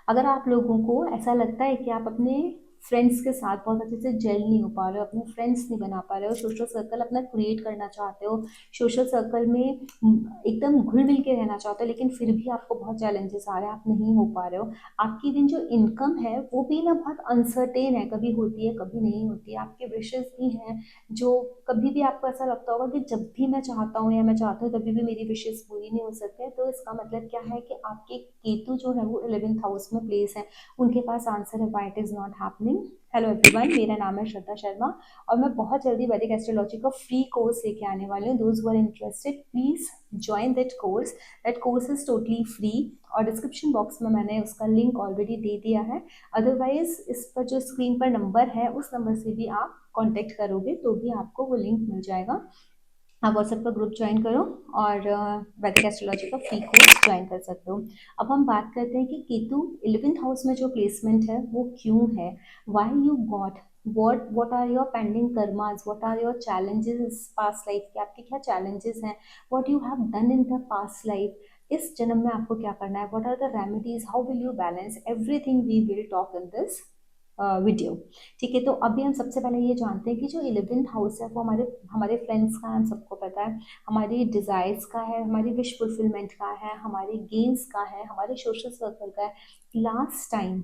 अगर आप लोगों को ऐसा लगता है कि आप अपने फ्रेंड्स के साथ बहुत अच्छे से जेल नहीं हो पा रहे हो, अपने फ्रेंड्स नहीं बना पा रहे हो, सोशल सर्कल अपना क्रिएट करना चाहते हो, सोशल सर्कल में एकदम घुल मिल के रहना चाहते हो, लेकिन फिर भी आपको बहुत चैलेंजेस आ रहे हैं, आप नहीं हो पा रहे हो। आपकी दिन जो इनकम है वो भी ना बहुत अनसर्टेन है, कभी होती है कभी नहीं होती है। आपके विशेष भी हैं जो कभी भी आपको ऐसा लगता होगा कि जब भी मैं चाहता हूँ या मैं चाहता हूँ तभी भी मेरी विशेष पूरी नहीं हो सकती है। तो इसका मतलब क्या है कि आपके केतु जो है वो 11th हाउस में प्लेस है, उनके पास आंसर है why it is not happening. Hello everyone, मेरा नाम है श्रद्धा शर्मा और मैं बहुत जल्दी वैदिक एस्ट्रोलॉजी का फ्री कोर्स लेके आने वाली हूँ। Those who are interested please join that course. That course is totally free और डिस्क्रिप्शन बॉक्स में मैंने उसका लिंक ऑलरेडी दे दिया है। अदरवाइज इस पर जो स्क्रीन पर नंबर है उस नंबर से भी आप कांटेक्ट करोगे तो भी आपको वो लिंक मिल जाएगा। आप व्हाट्सएप का ग्रुप ज्वाइन करो और वैदिक एस्ट्रोलॉजी का फ्री कोर्स ज्वाइन कर सकते हो। अब हम बात करते हैं कि केतु 11th हाउस में जो प्लेसमेंट है वो क्यों है, why you got what are your pending karmas, what are your challenges past life के, आपके क्या चैलेंजेस हैं, what you have done in the past life, इस जन्म में आपको क्या करना है, what are the remedies, how will you balance, everything we will talk in this video. ठीक है, तो अभी हम सबसे पहले ये जानते हैं कि जो 11th हाउस है वो हमारे हमारे फ्रेंड्स का है, हम सबको पता है, हमारी डिजायर्स का है, हमारी विश फुलफिलमेंट का है, हमारे गेम्स का है, हमारे सोशल सर्कल का है। लास्ट टाइम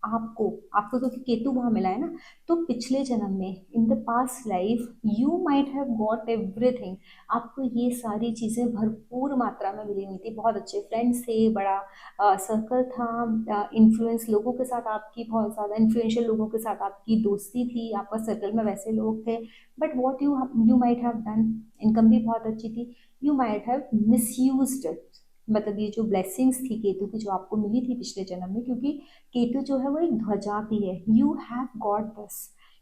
आपको आपको क्योंकि केतु वहां मिला है ना, तो पिछले जन्म में इन the past life you might have got everything. आपको ये सारी चीजें भरपूर मात्रा में मिली हुई थी, बहुत अच्छे फ्रेंड्स थे, बड़ा सर्कल था, इन्फ्लुएंस लोगों के साथ आपकी, बहुत ज़्यादा इन्फ्लुएंशियल लोगों के साथ आपकी दोस्ती थी, आपका सर्कल में वैसे लोग थे। But what you might have done, income भी बहुत अच्छी थी, you might have misused it. मतलब ये जो ब्लेसिंग्स थी केतु की जो आपको मिली थी पिछले जन्म में, क्योंकि केतु जो है वो एक ध्वजा भी है, यू हैव गॉट दिस।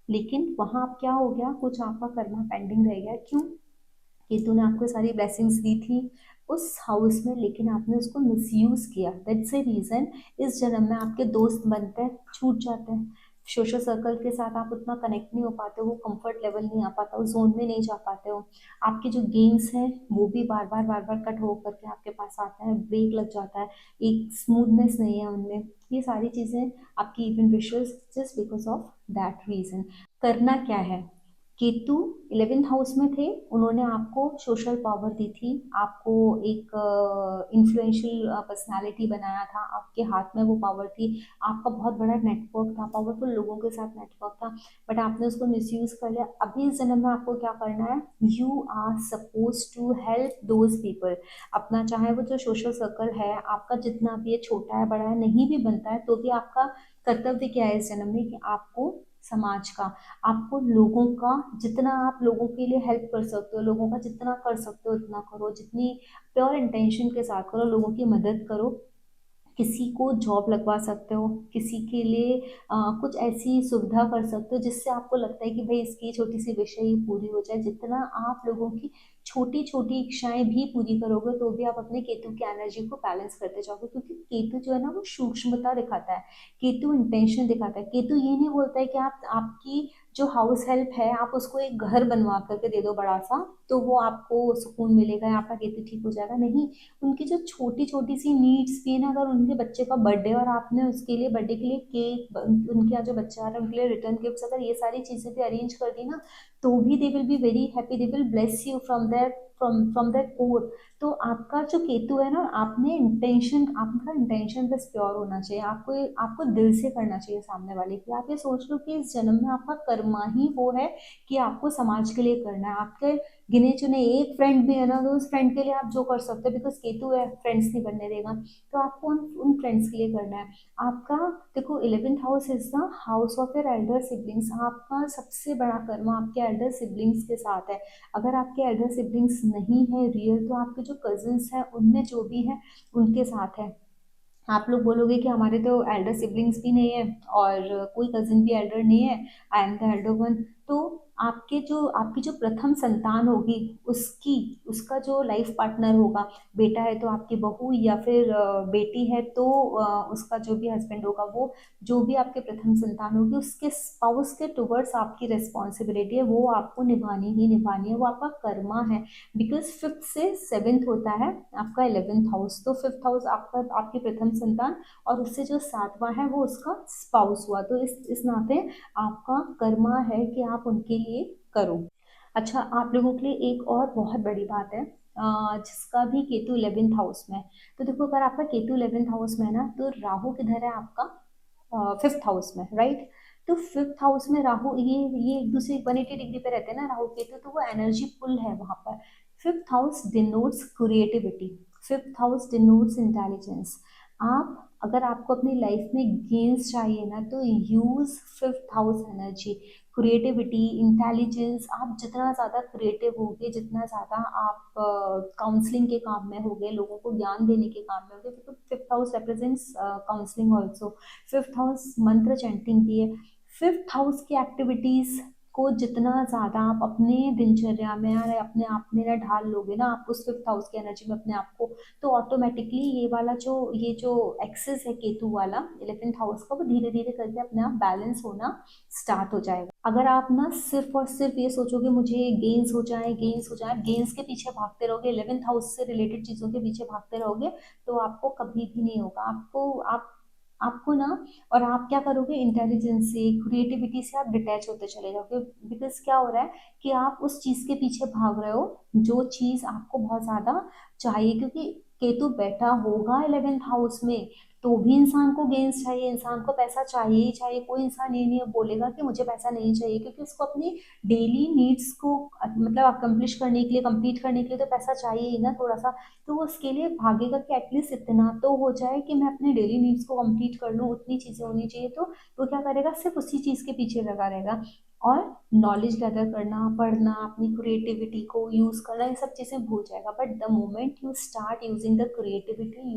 लेकिन वहां अब क्या हो गया, कुछ आपका कर्मा पेंडिंग रह गया। क्यों? केतु ने आपको सारी ब्लेसिंग्स दी थी उस हाउस में, लेकिन आपने उसको मिसयूज किया, दैट्स ए रीजन इस जन्म में आपके दोस्त बनते हैं छूट जाते हैं, सोशल सर्कल के साथ आप उतना कनेक्ट नहीं हो पाते हो, वो कंफर्ट लेवल नहीं आ पाता, उस जोन में नहीं जा पाते हो। आपके जो गेम्स हैं वो भी बार बार कट हो करके आपके पास आता है, ब्रेक लग जाता है, एक स्मूथनेस नहीं है उनमें। ये सारी चीजें आपकी इवन विशेष just because of that reason. करना क्या है, केतु 11th हाउस में थे, उन्होंने आपको सोशल पावर दी थी, आपको एक इन्फ्लुएंशियल पर्सनालिटी बनाया था, आपके हाथ में वो पावर थी, आपका बहुत बड़ा नेटवर्क था, पावरफुल लोगों के साथ नेटवर्क था, बट आपने उसको मिसयूज कर लिया। अभी इस जन्म में आपको क्या करना है, you are suppose to help those people. अपना चाहे वो जो सोशल सर्कल है आपका जितना भी है, छोटा है बड़ा है नहीं भी बनता है, तो भी आपका कर्तव्य क्या है इस जन्म में कि आपको समाज का, आपको लोगों का, जितना आप लोगों के लिए हेल्प कर सकते हो, लोगों का जितना कर सकते हो उतना करो, जितनी प्योर इंटेंशन के साथ करो, लोगों की मदद करो। किसी को जॉब लगवा सकते हो, किसी के लिए कुछ ऐसी सुविधा कर सकते हो जिससे आपको लगता है कि भाई इसकी छोटी सी विषय ही पूरी हो जाए। जितना आप लोगों की छोटी छोटी इच्छाएं भी पूरी करोगे तो भी आप अपने केतु की एनर्जी को बैलेंस करते जाओगे, क्योंकि केतु जो है ना वो सूक्ष्मता दिखाता है, केतु इंटेंशन दिखाता है। केतु ये नहीं बोलता है कि आप आपकी जो हाउस हेल्प है आप उसको एक घर बनवा करके दे दो बड़ा सा, तो वो आपको सुकून मिलेगा या आपका केतु ठीक हो जाएगा, नहीं। उनकी जो छोटी छोटी सी नीड्स भी है ना, अगर उनके बच्चे का बर्थडे और आपने उसके लिए बर्थडे के लिए केक, उनके यहाँ जो बच्चा आ रहा है उनके लिए रिटर्न गिफ्ट्स, अगर ये सारी चीजें भी अरेंज कर दी ना, तो भी they will be very happy, they will bless you from there from that core. तो आपका जो केतु है ना, आपने इंटेंशन, आपका इंटेंशन बस प्योर होना चाहिए, आपको आपको दिल से करना चाहिए सामने वाले की। आप ये सोच लो कि इस जन्म में आपका कर्मा ही वो है कि आपको समाज के लिए करना है। आपके गिने चुने एक फ्रेंड भी है ना, तो उस फ्रेंड के लिए आप जो कर सकते हो, बिकॉज केतु है फ्रेंड्स नहीं बनने देगा, तो आपको उन फ्रेंड्स के लिए करना है। आपका देखो 11th house is the house of your Elder siblings, आपका सबसे बड़ा कर्म आपके एल्डर सिबलिंग्स के साथ है। अगर आपके एल्डर सिबलिंग्स नहीं है रियल, तो आपके जो कजिन्स हैं उनमें जो भी है उनके साथ है। आप लोग बोलोगे कि हमारे तो एल्डर सिबलिंग्स भी नहीं है और कोई कजिन भी एल्डर नहीं है, I am the Elder one, तो आपकी जो प्रथम संतान होगी, उसकी उसका जो लाइफ पार्टनर होगा, बेटा है तो आपकी बहू, या फिर बेटी है तो उसका जो भी हस्बैंड होगा, वो जो भी आपके प्रथम संतान होगी उसके स्पाउस के टुवर्ड्स आपकी रिस्पॉन्सिबिलिटी है, वो आपको निभानी ही निभानी है, वो आपका कर्मा है। बिकॉज फिफ्थ से सेवेंथ होता है आपका 11th हाउस, तो फिफ्थ हाउस आपका आपकी प्रथम संतान, और उससे जो सातवां है वो उसका स्पाउस हुआ, तो इस नाते आपका कर्मा है कि आप उनके लिए करो। अच्छा, आप लोगों के लिए एक और बहुत बड़ी बात है, जिसका भी केतु 11th हाउस में है। तो देखो, अगर आपका केतु 11th हाउस में है ना, तो राहु किधर है आपका? फिफ्थ हाउस में, राइट? तो फिफ्थ हाउस में राहु, ये एक दूसरे 180 डिग्री पे रहते हैं ना राहु केतु, तो वो एनर्जी पुल है वहां पर। Fifth house denotes creativity, fifth house denotes intelligence. आप अगर आपको अपनी लाइफ में गेन्स चाहिए ना, तो use fifth house energy, creativity, intelligence. आप जितना ज़्यादा क्रिएटिव होगे, जितना ज़्यादा आप काउंसलिंग के काम में होगे, लोगों को ज्ञान देने के काम में होगे, तो fifth house represents counselling also. Fifth house मंत्र चैंटिंग की है। फिफ्थ हाउस की एक्टिविटीज को जितना ज्यादा आप अपने दिनचर्या में या अपने आप में ना ढाल लोगे ना, आप उस फिफ्थ हाउस की एनर्जी में अपने आप को, तो ऑटोमेटिकली ये जो एक्सेस है केतु वाला 11th हाउस का, वो धीरे धीरे करके अपने आप बैलेंस होना स्टार्ट हो जाएगा। अगर आप ना सिर्फ और सिर्फ ये सोचोगे मुझे गेन्स हो जाए, गेन्स हो जाए, गेन्स के पीछे भागते रहोगे, 11th हाउस से रिलेटेड चीजों के पीछे भागते रहोगे, तो आपको कभी भी नहीं होगा। आपको ना, और आप क्या करोगे, इंटेलिजेंस से, क्रिएटिविटी से आप डिटैच होते चले जाओगे। बिकॉज क्या हो रहा है कि आप उस चीज के पीछे भाग रहे हो जो चीज आपको बहुत ज्यादा चाहिए, क्योंकि केतु बैठा होगा 11th हाउस में, तो भी इंसान को गेन्स चाहिए, इंसान को पैसा चाहिए ही चाहिए। कोई इंसान ये नहीं बोलेगा कि मुझे पैसा नहीं चाहिए, क्योंकि उसको अपनी डेली नीड्स को मतलब अकम्प्लिश करने के लिए, कंप्लीट करने के लिए तो पैसा चाहिए ही ना थोड़ा सा। तो वो उसके लिए भागेगा कि एटलीस्ट इतना तो हो जाए कि मैं अपने डेली नीड्स को कंप्लीट कर लूँ, उतनी चीजें होनी चाहिए। तो वो क्या करेगा, सिर्फ उसी चीज के पीछे लगा रहेगा। और नॉलेज गैदर करना, पढ़ना, अपनी क्रिएटिविटी को यूज करना, ये सब चीजें भूल जाएगा। But the moment you start using the creativity,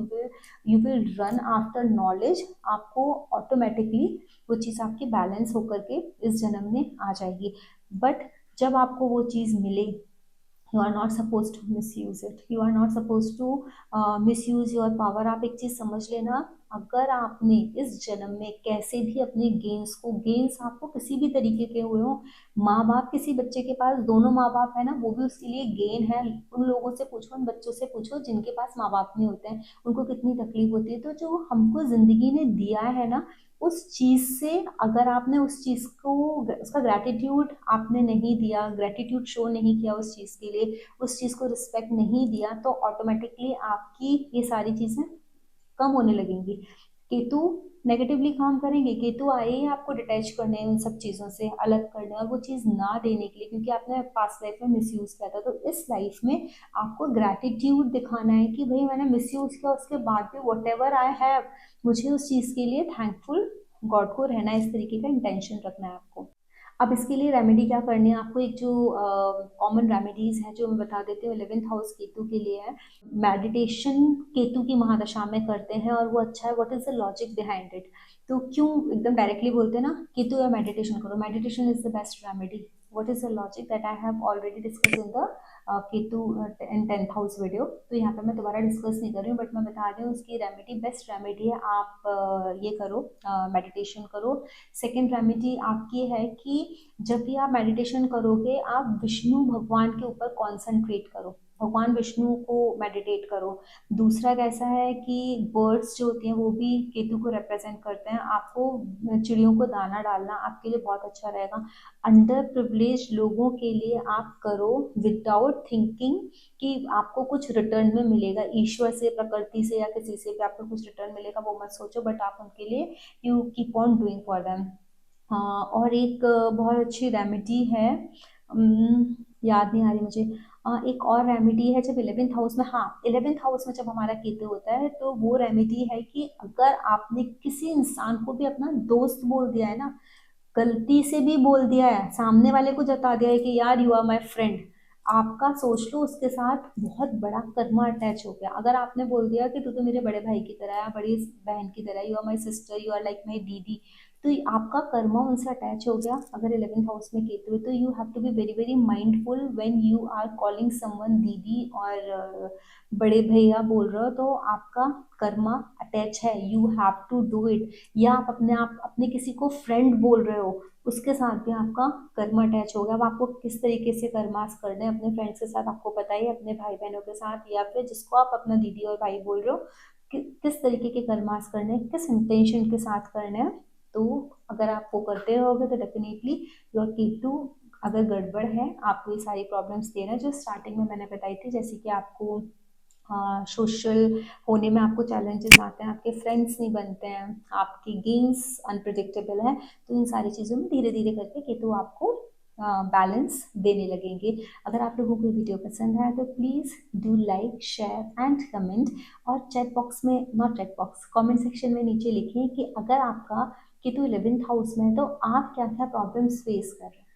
you will run after knowledge. आपको ऑटोमेटिकली वो चीज़ आपकी बैलेंस होकर के इस जन्म में आ जाएगी। बट जब आपको वो चीज़ मिले, you are not suppose to misuse it, you are not suppose to misuse your power. आप एक चीज समझ लेना, अगर आपने इस जन्म में कैसे भी अपने गेन्स आपको किसी भी तरीके के हुए हो, माँ बाप, किसी बच्चे के पास दोनों माँ बाप है ना, वो भी उसके लिए गेन है। उन लोगों से पूछो, उन बच्चों से पूछो जिनके पास माँ बाप नहीं होते हैं, उनको कितनी तकलीफ होती है। तो जो हमको जिंदगी ने दिया है ना, उस चीज से, अगर आपने उस चीज को, उसका ग्रेटिट्यूड आपने नहीं दिया, ग्रेटिट्यूड शो नहीं किया उस चीज के लिए, उस चीज को रिस्पेक्ट नहीं दिया, तो ऑटोमेटिकली आपकी ये सारी चीजें कम होने लगेंगी। केतु नेगेटिवली काम करेंगे, केतु आए ही आपको डिटैच करने, उन सब चीज़ों से अलग करने, और वो चीज़ ना देने के लिए, क्योंकि आपने पास्ट लाइफ में मिसयूज किया था। तो इस लाइफ में आपको ग्रैटिट्यूड दिखाना है कि भाई मैंने मिसयूज किया, उसके बाद भी वट एवर आई हैव, मुझे उस चीज़ के लिए थैंकफुल गॉड को रहना है। इस तरीके का इंटेंशन रखना है आपको। अब इसके लिए रेमेडी क्या करनी है आपको, एक जो कॉमन रेमेडीज है जो मैं बता देती हूँ 11th हाउस केतु के लिए है। मेडिटेशन केतु की महादशा में करते हैं, और वो अच्छा है। What is the logic behind it? तो क्यों एकदम डायरेक्टली बोलते हैं ना, केतु या मेडिटेशन करो, meditation is the best remedy. What is the logic that I have already discuss in the Ketu in 10th house video, तो यहाँ पे मैं दोबारा डिस्कस नहीं कर रही हूँ, बट मैं बता रही हूँ उसकी रेमेडी, बेस्ट रेमेडी है। आप ये करो, मेडिटेशन करो। सेकेंड रेमेडी आपकी है कि जब भी आप मेडिटेशन करोगे, आप विष्णु भगवान के ऊपर कॉन्सेंट्रेट करो, भगवान विष्णु को मेडिटेट करो। दूसरा कैसा है कि बर्ड्स जो होती हैं वो भी केतु को रिप्रेजेंट करते हैं, आपको चिड़ियों को दाना डालना आपके लिए बहुत अच्छा रहेगा। अंडर प्रिविलेज लोगों के लिए आप करो विदाउट थिंकिंग कि आपको कुछ रिटर्न में मिलेगा, ईश्वर से, प्रकृति से, या किसी से भी आपको कुछ रिटर्न मिलेगा, वो मत सोचो, बट आप उनके लिए you keep on doing for them. हाँ, और एक बहुत अच्छी रेमेडी है, याद नहीं आ रही मुझे। एक और रेमेडी है जब 11th हाउस में, हाँ 11th हाउस में जब हमारा केतु होता है, तो वो रेमेडी है कि अगर आपने किसी इंसान को भी अपना दोस्त बोल दिया है ना, गलती से भी बोल दिया है, सामने वाले को जता दिया है कि यार यू आर माई फ्रेंड, आपका सोच लो उसके साथ बहुत बड़ा कर्मा अटैच हो गया। अगर आपने बोल दिया कि तू तो मेरे बड़े भाई की तरह है, बड़ी बहन की तरह, you are my sister, you are like my didi, तो आपका कर्मा उनसे अटैच हो गया अगर 11th हाउस में केतु है, तो you have to be very very mindful when you are calling someone didi और बड़े भैया बोल रहे हो, तो आपका कर्मा अटैच है, you have to do it. या आप अपने किसी को फ्रेंड बोल रहे हो, उसके साथ भी आपका कर्मा अटैच हो गया। अब आपको किस तरीके से कर्मास करने हैं अपने फ्रेंड्स के साथ आपको पता ही है, अपने भाई बहनों के साथ या फिर जिसको आप अपना दीदी और भाई बोल रहे हो, किस तरीके के कर्मास करने हैं, किस इंटेंशन के साथ करने हैं। तो अगर आप वो करते रहोगे तो डेफिनेटली योर केतु अगर गड़बड़ है, आपको ये सारी प्रॉब्लम्स दे रहा है जो स्टार्टिंग में मैंने बताई थी, जैसे कि आपको सोशल होने में आपको चैलेंजेस आते हैं, आपके फ्रेंड्स नहीं बनते हैं, आपकी गेम्स अनप्रिडिक्टेबल है, तो इन सारी चीज़ों में धीरे धीरे करके केतु आपको बैलेंस देने लगेंगे। अगर आप लोगों को वीडियो पसंद आया तो please do like share and comment, और चैट बॉक्स में, not chat box, comment section में नीचे लिखिए कि अगर आपका केतु 11th हाउस में है तो आप क्या क्या प्रॉब्लम्स फेस कर रहे हैं।